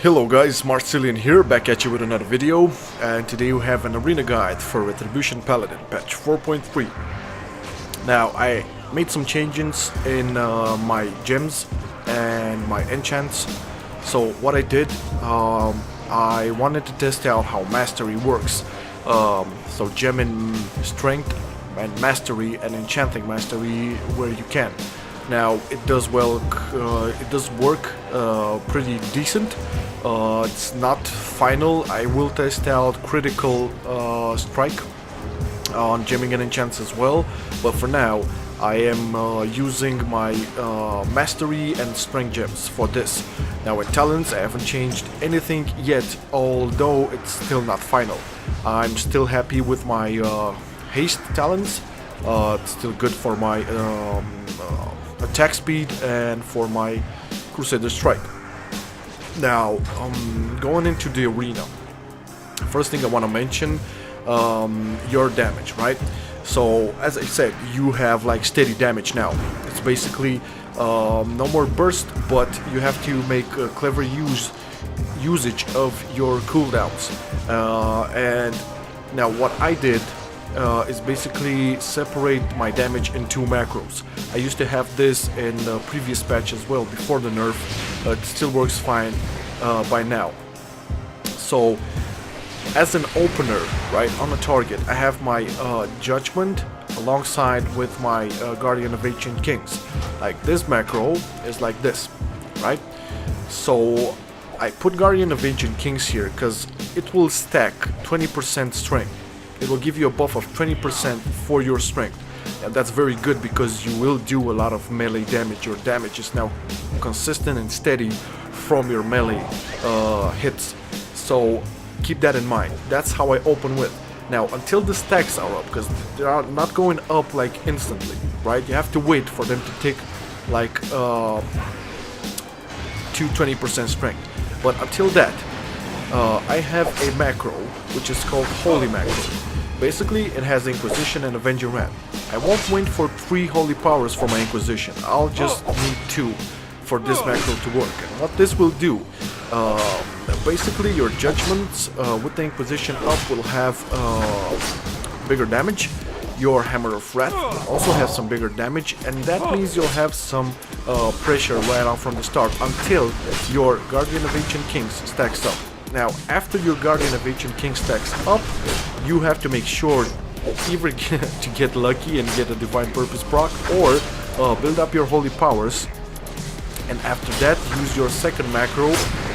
Hello guys, Marcelian here, back at you with another video, and today we have an arena guide for Retribution Paladin, patch 4.3. Now, I made some changes in my gems and my enchants. So what I did, I wanted to test out how mastery works. So gem and strength and mastery and enchanting mastery where you can. Now it does work pretty decent. It's not final. I will test out critical strike on gemming and enchants as well, but for now I am using my mastery and strength gems for this. Now in talents I haven't changed anything yet, although it's still not final. I'm still happy with my haste talents. It's still good for my attack speed and for my Crusader strike. Now, going into the arena, first thing I want to mention, your damage, right? So, as I said, you have like steady damage now. It's basically no more burst, but you have to make a clever usage of your cooldowns. And now what I did is basically separate my damage in two macros. I used to have this in the previous patch as well, before the nerf. It still works fine by now. So, as an opener, right, on the target, I have my Judgment alongside with my Guardian of Ancient Kings. Like this macro is like this, right? So, I put Guardian of Ancient Kings here because it will stack 20% strength. It will give you a buff of 20% for your strength, and that's very good because you will do a lot of melee damage. Your damage is now consistent and steady from your melee hits, so keep that in mind. That's how I open with. Now, until the stacks are up, because they are not going up like instantly, right? You have to wait for them to take like to 20% strength. But until that, I have a macro which is called Holy Macro. Basically, it has Inquisition and Avenging Wrath. I won't wait for 3 holy powers for my Inquisition. I'll just need 2 for this macro to work. And what this will do, basically your judgments with the Inquisition up will have bigger damage. Your Hammer of Wrath will also have some bigger damage, and that means you'll have some pressure right off from the start until your Guardian of Ancient Kings stacks up. Now, after your Guardian of Ancient King stacks up, you have to make sure either to get lucky and get a Divine Purpose proc, or build up your Holy Powers, and after that, use your second macro,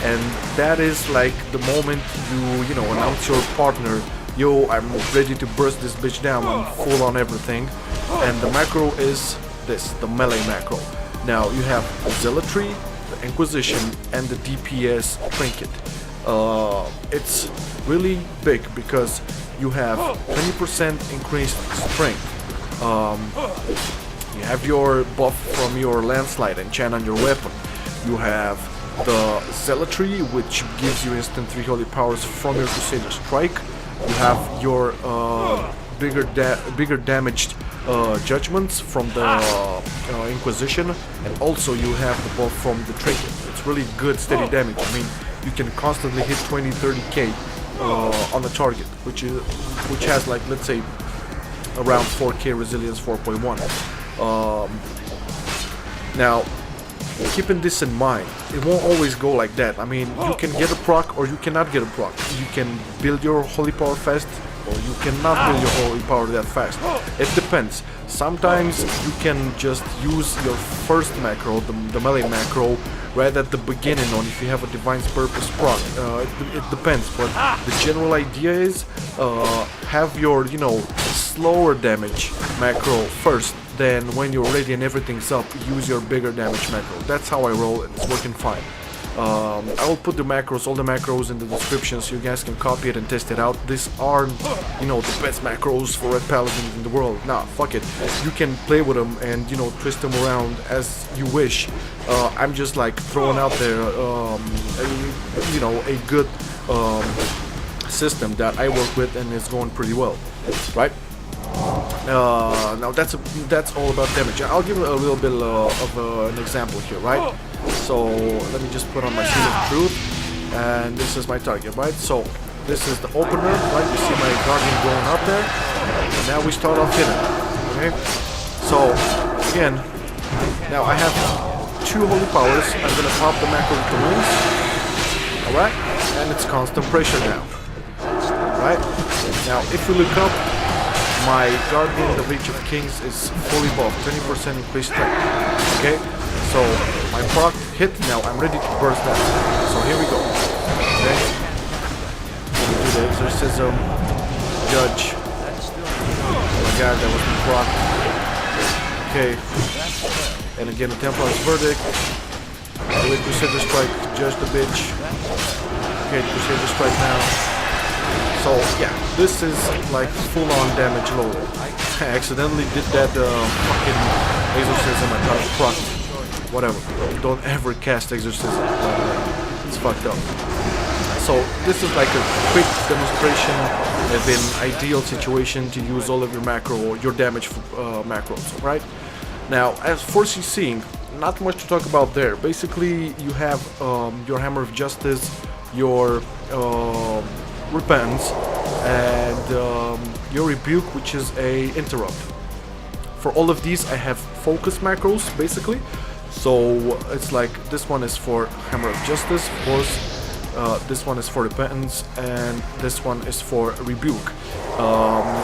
and that is like the moment you know, announce your partner, yo, I'm ready to burst this bitch down, I'm full on everything, and the macro is this, the melee macro. Now, you have Zealotry, the Inquisition, and the DPS trinket. It's really big because you have 20% increased strength. You have your buff from your landslide enchant on your weapon. You have the Zealotry, which gives you instant 3 holy powers from your Crusader strike. You have your bigger damaged judgments from the Inquisition, and also you have the buff from the trinket. It's really good steady damage. I mean, you can constantly hit 20-30k on the target, which has, like, let's say around 4k resilience 4.1. Now, keeping this in mind, it won't always go like that. I mean, you can get a proc or you cannot get a proc. You can build your holy power fast, or you cannot build your holy power that fast. It depends. Sometimes you can just use your first macro, the melee macro, right at the beginning, on if you have a Divine Purpose proc. It depends, but the general idea is have your, you know, slower damage macro first, then when you're ready and everything's up, use your bigger damage macro. That's how I roll, and it's working fine. I will put the macros, all the macros in the description, so you guys can copy it and test it out. These aren't, you know, the best macros for Red Paladins in the world. Nah, fuck it. You can play with them and, you know, twist them around as you wish. I'm just like throwing out there, you know, a good system that I work with, and it's going pretty well, right? Now that's all about damage. I'll give a little bit of an example here, right? So let me just put on my Seal of Truth. and this is my target, right? So this is the opener, right? You see my guardian going up there, and now we start off hitting. Okay, so again, now I have 2 holy powers. I'm gonna pop the macro with the wings. Alright, and it's constant pressure now. Right? Now if we look up, my guardian, the Reach of Kings, is fully buffed, 20% increased strength. Okay, so my proc hit, now I'm ready to burst that. So here we go. Okay, we do the exorcism, judge. Oh my god, that was my proc. Okay, and again the Templar's verdict. With Crusader Strike, judge the bitch. Okay, Crusader Strike now. So yeah, this is like full-on damage load. I accidentally did that fucking exorcism. I thought it procced. Whatever. Don't ever cast exorcism. It's fucked up. So this is like a quick demonstration of an ideal situation to use all of your macro or your damage macros, right? Now, as for CCing, not much to talk about there. Basically, you have your Hammer of Justice, your Repentance, and your Rebuke, which is a interrupt. For all of these, I have focus macros, basically. So it's like this one is for Hammer of Justice, of course. This one is for Repentance, and this one is for Rebuke.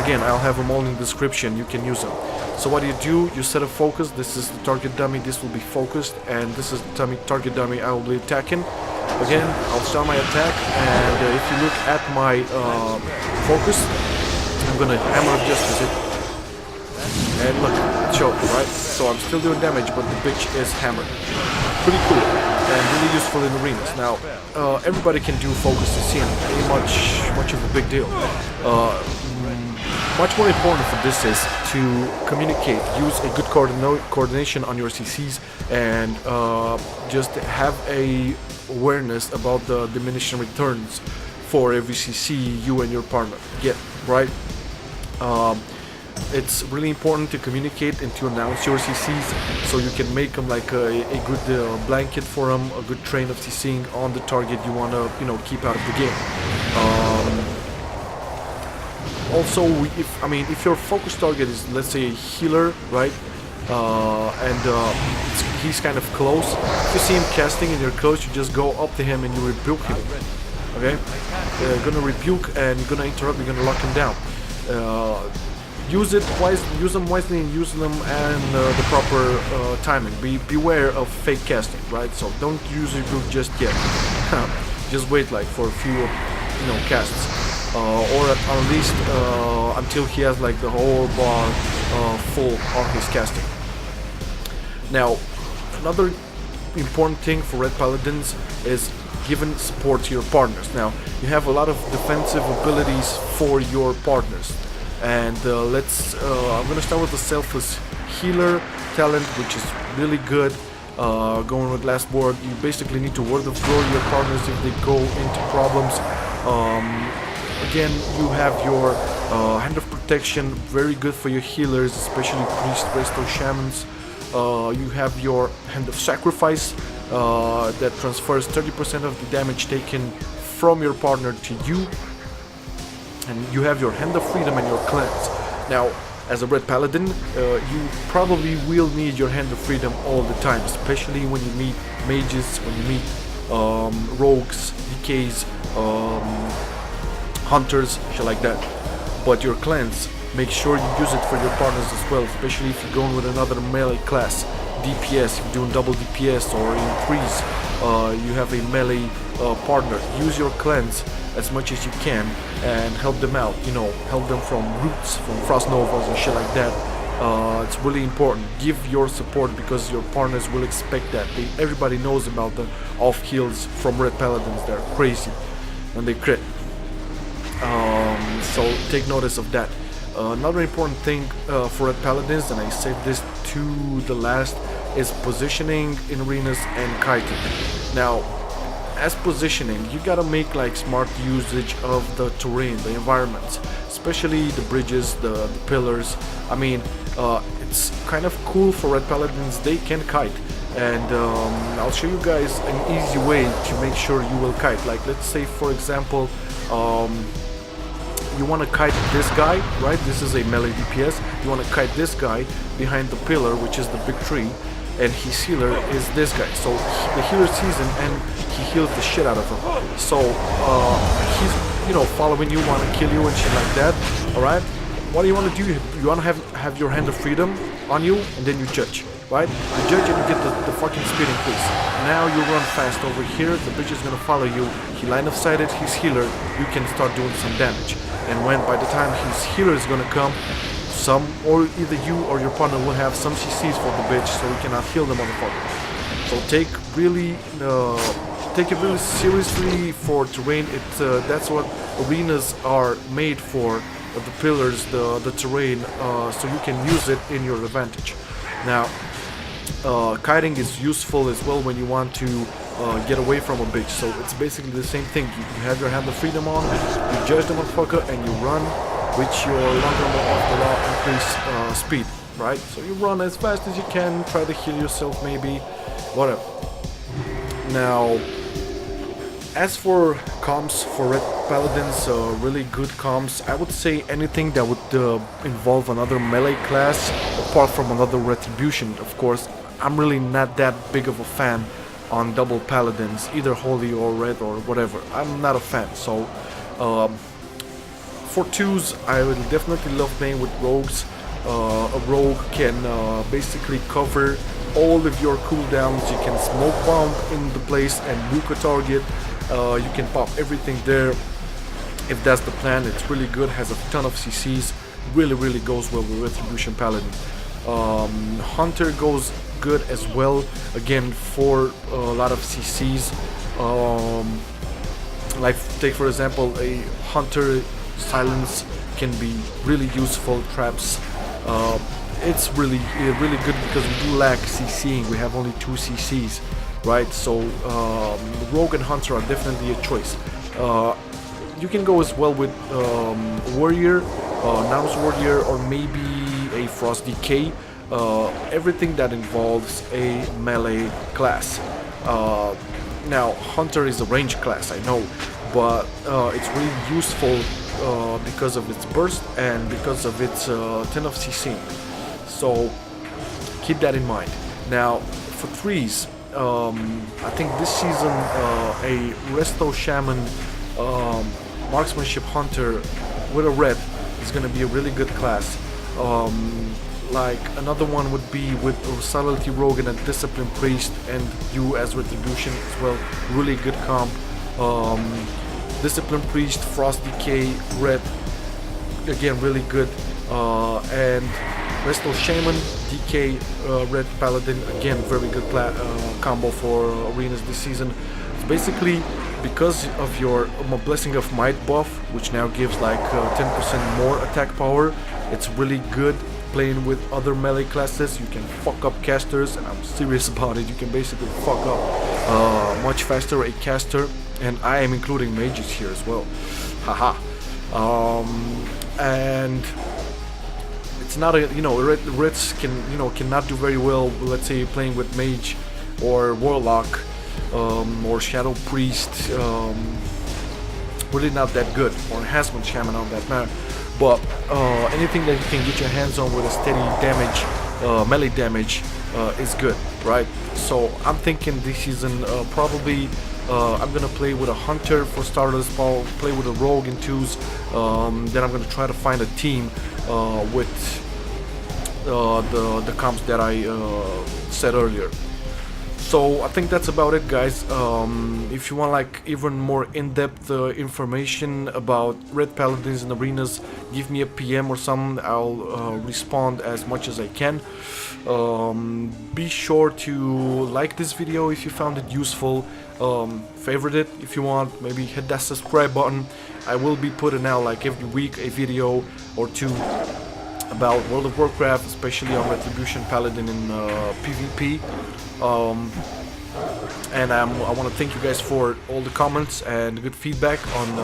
Again, I'll have them all in the description. You can use them. So what do? You set a focus. This is the target dummy. This will be focused, and this is the target dummy I will be attacking. Again, I'll start my attack, and if you look at my focus, I'm gonna Hammer of Justice it. And look, it showed, right? So I'm still doing damage, but the bitch is hammered. Pretty cool, and really useful in arenas. Now, everybody can do focus CC, and pretty much of a big deal. Much more important for this is to communicate, use a good coordination on your CCs, and just have a awareness about the diminishing returns for every CC you and your partner get, right? It's really important to communicate and to announce your CCs so you can make them like a good blanket for them, a good train of CCing on the target you want to, keep out of the game. Also, if your focus target is, let's say, a healer, right, and he's kind of close, if you see him casting and you're close, you just go up to him and you rebuke him. Okay, you're gonna rebuke and you're gonna interrupt. You're gonna lock him down. Use them wisely, and use them and the proper timing. Beware of fake casting, right? So don't use rebuke just yet. Just wait like for a few, casts. Or at least until he has like the whole bar full on his casting. Now, another important thing for Red Paladins is giving support to your partners. Now, you have a lot of defensive abilities for your partners, and I'm gonna start with the Selfless Healer talent, which is really good. Going with last word, you basically need to word of glory your partners if they go into problems. Again, you have your Hand of Protection, very good for your healers, especially priests, resto, shamans. You have your Hand of Sacrifice that transfers 30% of the damage taken from your partner to you. And you have your Hand of Freedom and your Cleanse. Now, as a Red Paladin, you probably will need your Hand of Freedom all the time, especially when you meet mages, when you meet rogues, DKs, hunters, shit like that. But your Cleanse, make sure you use it for your partners as well, especially if you're going with another melee class, DPS, if you're doing double DPS, or in threes, you have a melee partner. Use your Cleanse as much as you can and help them out, help them from roots, from frost novas and shit like that. It's really important. Give your support because your partners will expect that. Everybody knows about the off heals from Red Paladins. They're crazy when they crit. So take notice of that. Another important thing for Red Paladins, and I saved this to the last, is positioning in arenas and kiting. Now, as positioning, you gotta make like smart usage of the terrain, the environments, especially the bridges, the pillars. It's kind of cool for Red Paladins, they can kite. and I'll show you guys an easy way to make sure you will kite. Like, let's say for example, you want to kite this guy, right? This is a melee DPS. You want to kite this guy behind the pillar, which is the big tree, and his healer is this guy. So the healer sees him and he heals the shit out of him. So he's, you know, following you, want to kill you and shit like that. All right. What do you want to do? You want to have your hand of freedom on you, and then you judge, right? You judge and you get the fucking speed increase. Now you run fast over here. The bitch is gonna follow you. He line of sighted his healer. You can start doing some damage. And when by the time his healer is gonna come, or either you or your partner will have some CCs for the bitch, so we cannot heal the motherfucker. So take it really seriously for terrain. That's what arenas are made for. The pillars, the terrain, so you can use it in your advantage. Now, kiting is useful as well when you want to get away from a bitch. So it's basically the same thing. You have your hand of freedom on, you judge the motherfucker, and you run with your longer off the law increase speed, right? So you run as fast as you can, try to heal yourself maybe, whatever. Now, as for comms for Red Paladins, really good comms, I would say anything that would involve another melee class, apart from another Retribution, of course. I'm really not that big of a fan on double Paladins, either Holy or Red or whatever. I'm not a fan, so for twos, I would definitely love playing with rogues. A rogue can basically cover all of your cooldowns. You can smoke bomb in the place and nuke a target. You can pop everything there if that's the plan. It's really good, has a ton of CCs, really goes well with Retribution Paladin. Hunter goes good as well, again for a lot of CCs. Like take for example a Hunter silence can be really useful. Traps, it's really good because we do lack CCing. We have only 2 CCs. Right, so Rogue and Hunter are definitely a choice. You can go as well with Warrior, Naus Warrior, or maybe a Frost Decay. Everything that involves a melee class. Now, Hunter is a range class, I know, but it's really useful because of its burst and because of its 10 of CC. So keep that in mind. Now, for threes. I think this season a Resto Shaman Marksmanship Hunter with a red is going to be a really good class. Like another one would be with a Zealotry Rogue and a Discipline Priest, and you as Retribution as well. Really good comp. Discipline Priest, Frost Decay, red, again really good. And Resto Shaman, DK, Red Paladin, again very good combo for arenas this season. It's basically because of your Blessing of Might buff, which now gives like 10% more attack power. It's really good playing with other melee classes. You can fuck up casters, and I'm serious about it. You can basically fuck up much faster a caster, and I am including mages here as well. Haha. And it's not a, you know, Reds cannot do very well, let's say playing with mage or warlock or shadow priest, really not that good, or enhancement shaman on that matter. But anything that you can get your hands on with a steady damage, melee damage, is good, right? So I'm thinking this season probably I'm gonna play with a Hunter for starters, play with a Rogue in twos, then I'm gonna try to find a team with the comps that I said earlier. So I think that's about it, guys. If you want like even more in-depth information about Red Paladins and arenas, give me a PM or something. I'll respond as much as I can. Be sure to like this video if you found it useful. Favorite it if you want. Maybe hit that subscribe button. I will be putting out like every week a video or two about World of Warcraft, especially on Retribution Paladin in PvP. And I want to thank you guys for all the comments and good feedback on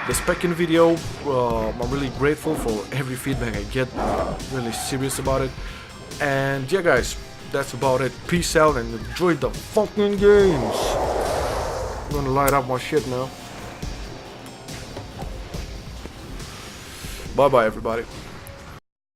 the second video. I'm really grateful for every feedback I get. Really serious about it. And yeah, guys, that's about it. Peace out and enjoy the fucking games. I'm gonna light up my shit now. Bye bye, everybody.